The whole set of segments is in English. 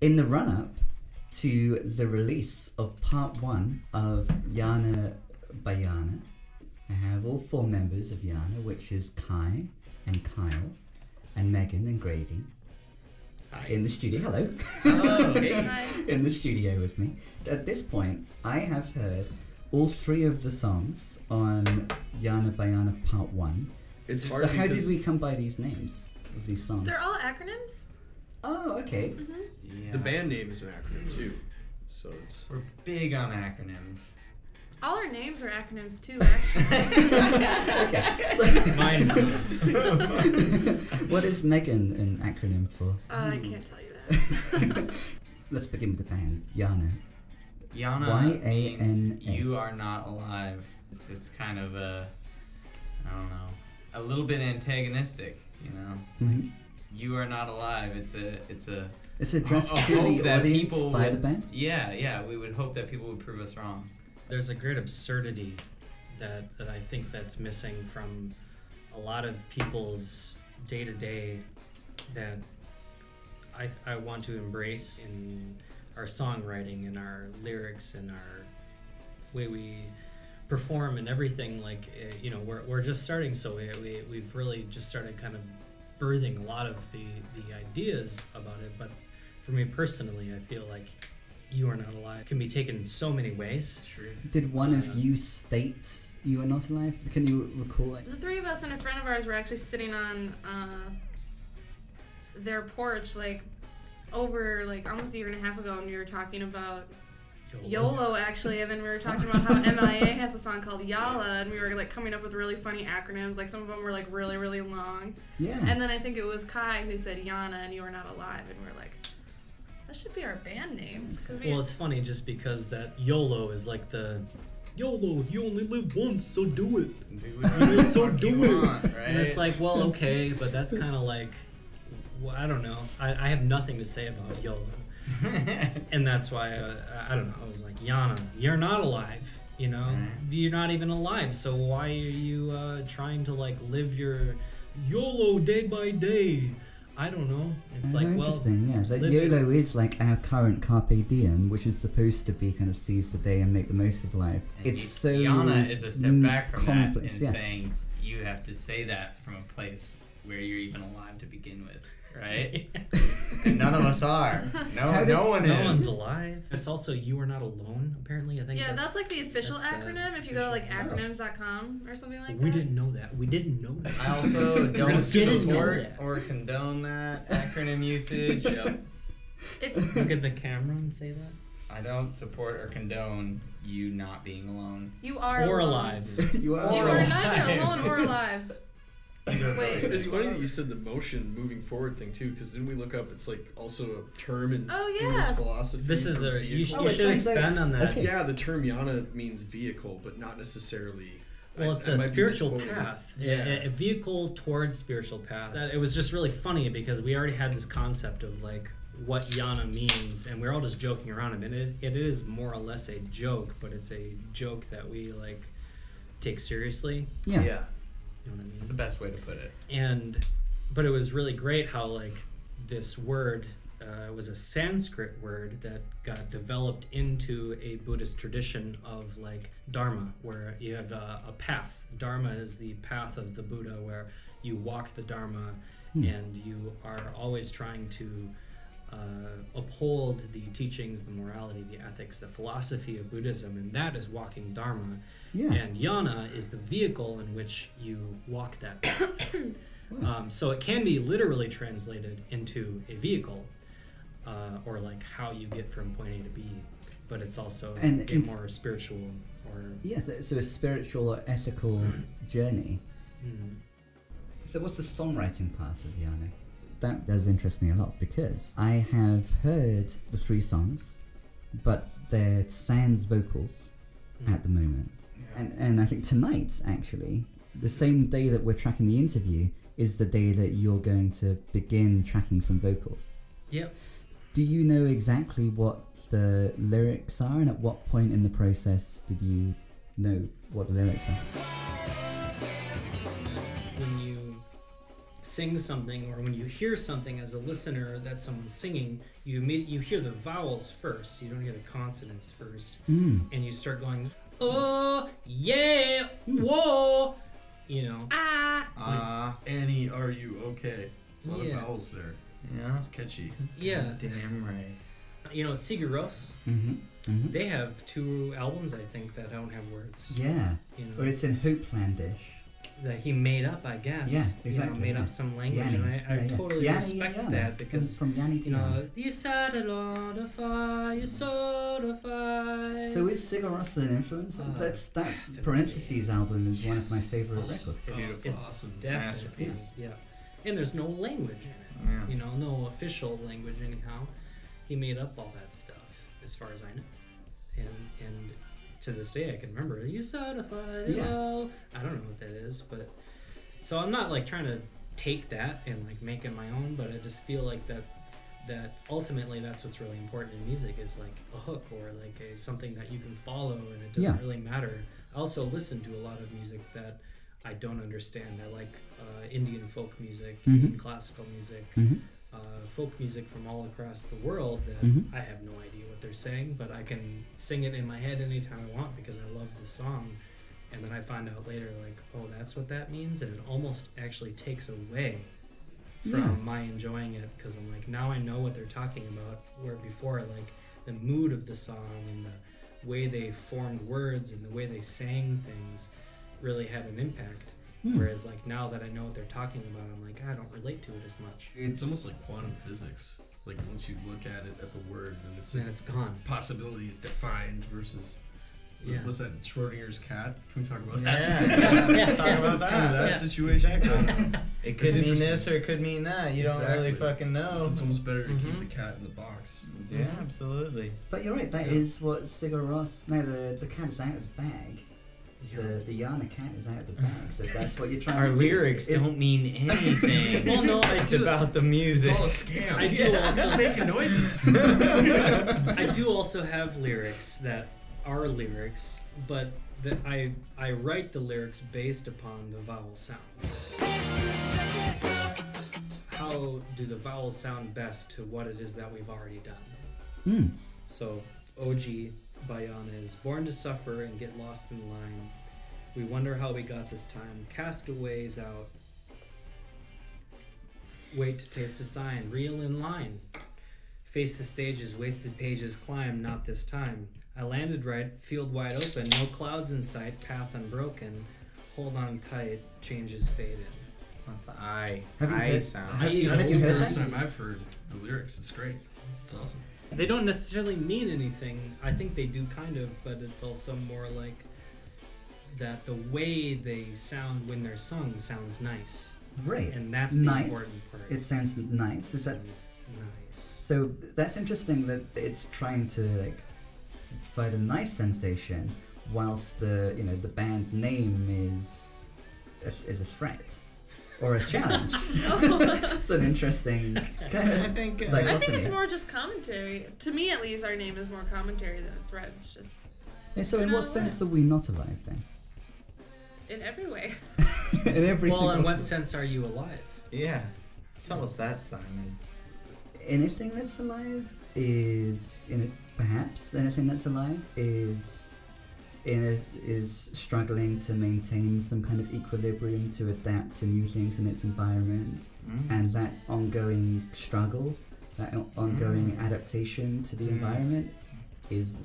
In the run-up to the release of part 1 of YANABYYANA, I have all 4 members of YANA, which is Kai and Kyle and Megan and Gravy. Hi. In the studio. Hello. Hello. Hey. Hi. In the studio with me. At this point, I have heard all 3 of the songs on YANABYYANA Part 1. It's hard. So how did we come by these names of these songs? They're all acronyms. Oh, okay. Mm-hmm. Yeah. The band name is an acronym too, so it's. We're big on acronyms. All our names are acronyms too, actually. Okay. So Mine what is Megan an acronym for? I can't tell you that. Let's begin with the band. YANA. YANA Y-A-N-A. means you are not alive. It's kind of a, I don't know, a little bit antagonistic, you know. Mm-hmm. You are not alive. It's addressed a to hope the that audience people by would- the band? Yeah. We would hope that people would prove us wrong. There's a great absurdity that I think that's missing from a lot of people's day-to-day that I want to embrace in our songwriting and our lyrics and our way we perform and everything. Like, you know, we're just starting, so we've really just started kind of birthing a lot of the ideas about it. But for me personally, I feel like You Are Not Alive can be taken in so many ways. True. Did one of you state you are not alive? Can you recall it? The 3 of us and a friend of ours were actually sitting on their porch, like, over, like, almost a year and a half ago, and we were talking about YOLO, actually, and then we were talking about how MIA has a song called YALA, and we were, like, coming up with really funny acronyms. Like, some of them were, like, really, really long. Yeah. And then I think it was Kai who said YANA and You Are Not Alive, and we were like, that should be our band name. Well, it's funny just because that YOLO is like the YOLO, you only live once, so do it. Do what you want, right? And it's like, well, okay, but that's kind of like, well, I don't know. I have nothing to say about YOLO. And that's why, I don't know, I was like, Yana, you're not alive, you know? You're not even alive, so why are you trying to, like, live your YOLO day by day? I don't know. It's like, well, interesting, yeah. That YOLO is like our current carpe diem, which is supposed to be kind of seize the day and make the most of life. And It's so YANA is a step back from that and yeah. saying you have to say that from a place where you're even alive to begin with, right? And none of us are. No one's alive. It's also You Are Not Alone, apparently. I think. Yeah, that's like the official that's the acronym. If you go to like acronyms.com or something like that. We didn't know that. We didn't know that. I also don't Didn't support know that. or condone that acronym usage. Look at the camera and say that. I don't support or condone you not being alone. You are or alone. alive. You are You are alive. neither alone or alive. Wait. It's funny that you said the motion moving forward thing too, because didn't we look up? It's like also a term in Buddhist philosophy. This is for a you vehicle. should expand on that. Okay. Yeah, the term yana means vehicle, but not necessarily. Well, it's a spiritual path. A vehicle towards spiritual path. It was just really funny because we already had this concept of like what yana means, and we're all just joking around it. And it is more or less a joke, but it's a joke that we like take seriously. Yeah. You know what I mean? It's the best way to put it. But it was really great how like this word was a Sanskrit word that got developed into a Buddhist tradition of like Dharma, where you have a path. Dharma is the path of the Buddha, where you walk the Dharma and you are always trying to uphold the teachings, the morality, the ethics, the philosophy of Buddhism, and that is walking Dharma. Yeah. And Yana is the vehicle in which you walk that path. So it can be literally translated into a vehicle, or like how you get from point A to B, but it's also a more spiritual or... Yes, so a spiritual or ethical journey. Mm. So what's the songwriting part of YANA? That does interest me a lot because I have heard the 3 songs, but they're sans vocals at the moment. Yeah. And I think tonight, actually, the same day that we're tracking the interview is the day that you're going to begin tracking some vocals. Yep. Do you know exactly what the lyrics are, and at what point in the process did you know what the lyrics are? When you sing something, or when you hear something as a listener that someone's singing, you hear the vowels first. You don't hear the consonants first, and you start going, oh yeah, whoa, you know. Annie, are you okay? It's a lot of vowels there. Yeah, it's catchy. Yeah, damn right. You know, Sigur Rós, they have 2 albums, I think, that don't have words. Yeah, you know, but it's in Hopelandish. That he made up, I guess. Yeah, exactly. You know, made up some language, and I totally respect that, because from YANA to YANA. You set a lot of fire, you sort of fire. So is Sigur Rós an influence? That Parentheses album is one of my favorite records. It's awesome. Masterpiece. Yeah, and there's no language in it. Yeah. You know, no official language anyhow. He made up all that stuff, as far as I know, and to this day I can remember. You certified. Yeah. I don't know what that is, but so I'm not like trying to take that and like make it my own, but I just feel like that ultimately that's what's really important in music, is like a hook, or like something that you can follow, and it doesn't really matter. I also listen to a lot of music that I don't understand. I like Indian folk music, Indian classical music, folk music from all across the world that I have no idea what they're saying, but I can sing it in my head anytime I want because I love the song. And then I find out later, like, oh, that's what that means, and it almost actually takes away from my enjoying it, because I'm like, now I know what they're talking about, where before, like, the mood of the song and the way they formed words and the way they sang things really had an impact. Whereas, like, now that I know what they're talking about, I'm like, I don't relate to it as much. It's almost like quantum physics. Like, once you look at it, at the word, then it's gone. Possibilities defined versus... Yeah. What's that? Schrodinger's cat? Can we talk about that? Yeah. Talk about that situation. Exactly. It could mean this or it could mean that. You don't really fucking know. So it's almost better to keep the cat in the box. Yeah, absolutely. But you're right. That is what Sigur Rós. No, the cat is out of the bag. The YANA cat is out of the bag. That's what you're trying to do. Our lyrics don't mean anything. Well, no, it's about the music. It's all a scam. I do also just making noises. I do also have lyrics that are lyrics, but that I write the lyrics based upon the vowel sounds. How do the vowels sound best to what it is that we've already done? So, OG by YANA is born to suffer and get lost in line. We wonder how we got this time. Castaways out. Wait to taste a sign. Reel in line. Face the stages, wasted pages climb, not this time. I landed right, field wide open, no clouds in sight, path unbroken. Hold on tight, changes faded. That's I sound. That's the first time I've heard the lyrics. It's great. It's awesome. They don't necessarily mean anything. I think they do kind of, but it's also more like that the way they sound when they're sung sounds nice. Right. And that's the important part. It sounds nice. Is that nice? So that's interesting that it's trying to like provide a nice sensation, whilst the the band name is a threat or a challenge. It's an interesting kind of, I think it's more just commentary. To me, at least, our name is more commentary than a threat. It's just. And so, in what sense are we not alive then? In every way. In every well, single. In what sense are you alive? Yeah, tell us that, Simon. Anything that's alive is perhaps anything that's alive is struggling to maintain some kind of equilibrium to adapt to new things in its environment, and that ongoing struggle, that ongoing adaptation to the environment is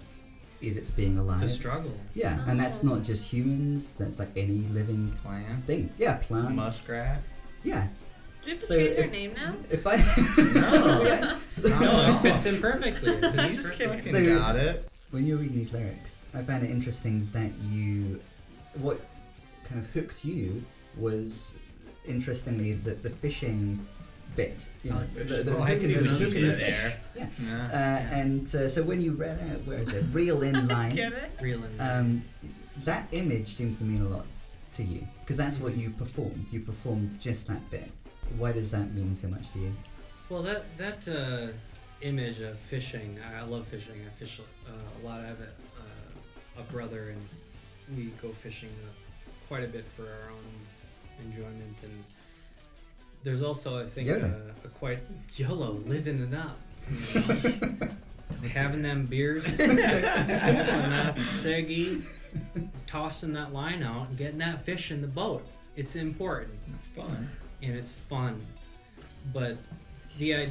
its being alive. The struggle. Yeah, and that's not just humans. That's like any living plant thing. Yeah, plants. Muskrat. Yeah. Do you have to change your name now? If I no, it fits in perfectly. So got it. When you're reading these lyrics, I found it interesting that what kind of hooked you was, interestingly, the fishing bit. The hook in the fish. Yeah. And so when you read out, where is it? Reel in line. Reel in line. That image seemed to mean a lot to you, because that's what you performed. You performed just that bit. Why does that mean so much to you? Well, that image of fishing, I love fishing. I fish a lot. I have a brother, and we go fishing quite a bit for our own enjoyment. And there's also, I think, a quite YOLO, living it up. Having them beers, smoking that seggy, tossing that line out, and getting that fish in the boat. It's important. It's fun. And it's fun. But I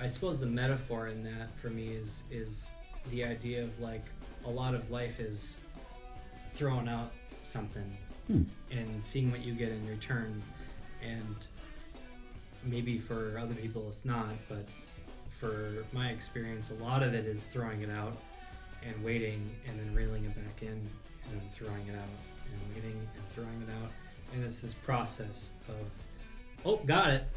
suppose the metaphor in that for me is the idea of like a lot of life is throwing out something and seeing what you get in return. And maybe for other people it's not, but for my experience, a lot of it is throwing it out and waiting and then reeling it back in and then throwing it out and waiting and throwing it out. And it's this process of, oh, got it.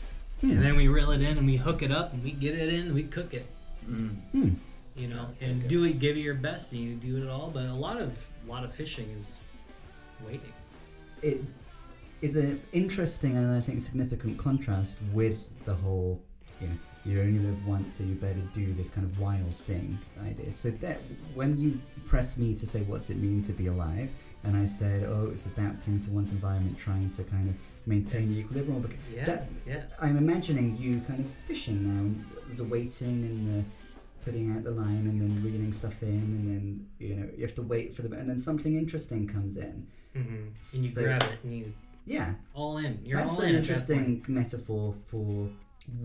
And then we reel it in and we hook it up and we get it in and we cook it. You know, and do it, give it your best and you do it all. But a lot of fishing is waiting. It is an interesting and I think significant contrast with the whole, you know, you only live once, so you better do this kind of wild thing idea. So that when you press me to say what's it mean to be alive, and I said, oh, it's adapting to one's environment, trying to kind of maintain the equilibrium. I'm imagining you kind of fishing now, and the waiting and the putting out the line and then reeling stuff in, and then, you know, you have to wait for and then something interesting comes in. And you grab it and you all in. That's all an in interesting metaphor for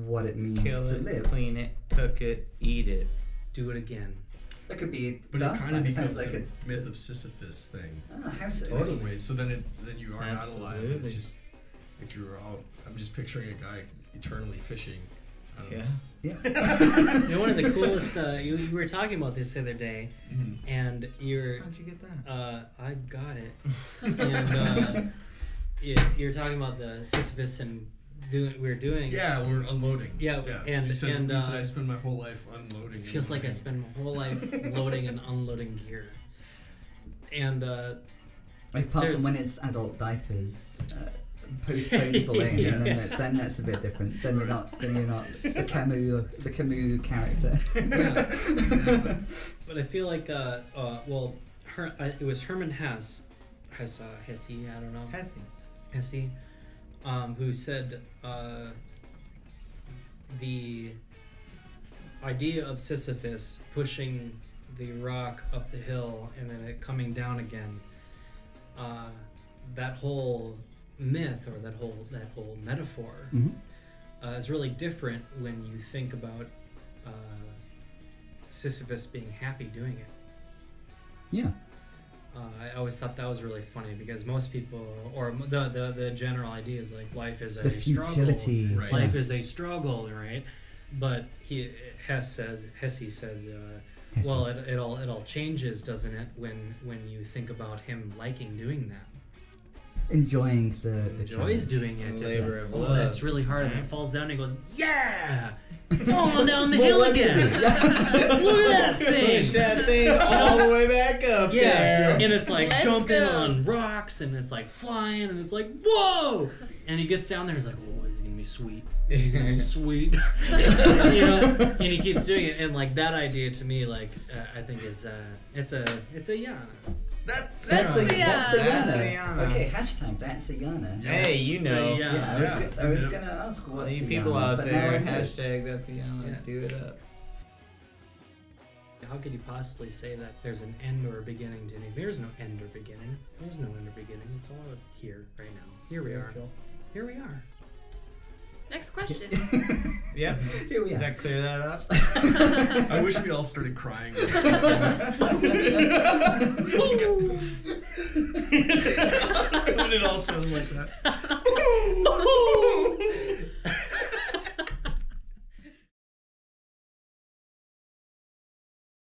what it means to live. Clean it, cook it, eat it, do it again. That could be, but it kind of becomes like a myth of Sisyphus thing. How so? In some ways. So then you are not alive. Absolutely. It's just if you're out. I'm just picturing a guy eternally fishing. Yeah. You know, one of the coolest. You were talking about this the other day, and how'd you get that? I got it. And you're talking about the Sisyphus and we're doing. Yeah, we're unloading. Yeah, and you said I spend my whole life unloading. Feels like I spend my whole life loading and unloading gear. And apart from when it's adult diapers, post-balloon, and then that's a bit different. Then you're not the Camus character. But I feel like it was Herman Hesse, I don't know. Hesse. Who said the idea of Sisyphus pushing the rock up the hill and then it coming down again, that whole myth or that whole metaphor is really different when you think about Sisyphus being happy doing it. Yeah. I always thought that was really funny because most people, or the general idea is like life is the futility. Struggle. Right. Life is a struggle, right? But Hesse said, well, it all changes, doesn't it? When you think about him liking doing that, enjoying the enjoys doing it. Labor of love. That's really hard, and then it falls down and he goes, yeah. Falling down the hill again. Look at that thing. Push that thing all the way back up there. And it's like jumping on rocks and it's like flying and it's like, whoa! And he gets down there and he's like, oh, he's gonna be sweet. He's gonna be sweet. You know? And he keeps doing it. And like that idea to me, like, I think is, it's a YANA. That's a YANA. Okay, hashtag that's a YANA. Hey, you know. I was gonna ask what's you a people YANA, out but there, now hashtag that's a YANA. Do it up. How could you possibly say that there's an end or a beginning to anything? There's no end or beginning. There's no end or beginning. It's all here, right now. Here we are. Here we are. Next question. Yep. Here we are. Does that clear that up? I wish we all started crying. Would it all sound like that?